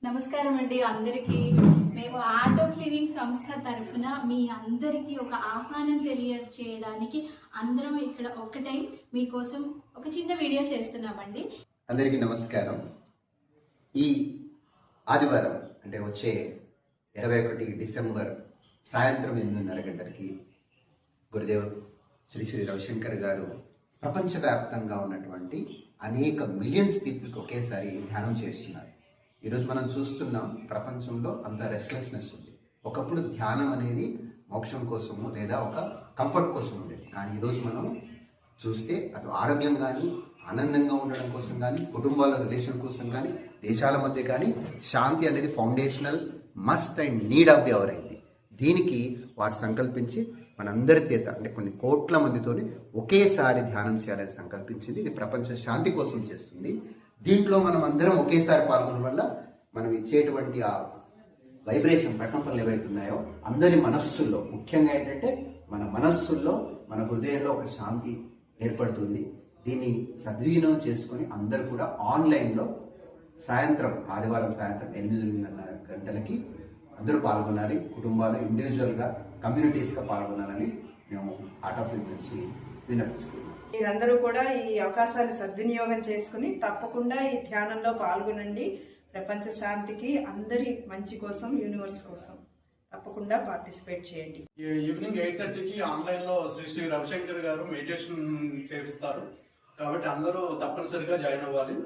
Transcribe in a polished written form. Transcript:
నమస్కారం అండి అందరికీ. మేము ఆర్ట్ ఆఫ్ లివింగ్ సంస్థ తరఫున మీ అందరికీ ఒక ఆహ్వానం తెలియజేయడానికి అందరం ఇక్కడ ఒకటై మీకోసం ఒక చిన్న వీడియో చేస్తున్నామండి. అందరికీ నమస్కారం. ఈ ఆదివారం అంటే వచ్చే 21 డిసెంబర్ సాయంత్రం 8:30 గంటలకి గురుదేవ్ శ్రీ శ్రీ రవిశంకర్ గారు ప్రపంచవ్యాప్తంగా ఉన్నటువంటి అనేక మిలియన్స్ పీపుల్కి ఒకేసారి ధ్యానం చేస్తున్నారు. ఈరోజు మనం చూస్తున్నాం ప్రపంచంలో అంత రెస్ట్లెస్నెస్ ఉంది. ఒకప్పుడు ధ్యానం అనేది మోక్షం కోసము లేదా ఒక కంఫర్ట్ కోసం ఉండేది. కానీ ఈరోజు మనం చూస్తే అటు ఆరోగ్యం కానీ, ఆనందంగా ఉండడం కోసం కానీ, కుటుంబాల రిలేషన్ కోసం కానీ, దేశాల మధ్య కానీ శాంతి అనేది foundational must and need of the hour అయింది. దీనికి వారు సంకల్పించి మనందరి చేత అంటే కొన్ని కోట్ల మందితోని ఒకేసారి ధ్యానం చేయాలని సంకల్పించింది. ఇది ప్రపంచ శాంతి కోసం చేస్తుంది. దీంట్లో మనం అందరం ఒకేసారి పాల్గొనడం వల్ల మనం ఇచ్చేటువంటి ఆ వైబ్రేషన్ ప్రకంపనలు ఏవైతున్నాయో అందరి మనస్సుల్లో, ముఖ్యంగా ఏంటంటే మన మనస్సుల్లో, మన హృదయంలో ఒక శాంతి ఏర్పడుతుంది. దీన్ని సద్వినియోగం చేసుకొని అందరూ కూడా ఆన్లైన్లో సాయంత్రం ఆదివారం సాయంత్రం 8:30 గంటలకి అందరూ పాల్గొనాలి. కుటుంబాలు ఇండివిజువల్గా కమ్యూనిటీస్గా పాల్గొనాలని మేము ఆర్ట్ ఆఫ్ లివింగ్ నుంచి విన్నపించుకున్నాం. మీరందరూ కూడా ఈ అవకాశాన్ని సద్వినియోగం చేసుకుని తప్పకుండా ఈ ధ్యానంలో పాల్గొనండి. ప్రపంచ శాంతికి, అందరి మంచి కోసం, యూనివర్స్ కోసం తప్పకుండా పార్టిసిపేట్ చేయండి. ఈవినింగ్ 8:30కి ఆన్లైన్లో శ్రీ శ్రీ రవిశంకర్ గారు మెడిటేషన్ చేపిస్తారు. కాబట్టి అందరూ తప్పనిసరిగా జాయిన్ అవ్వాలి.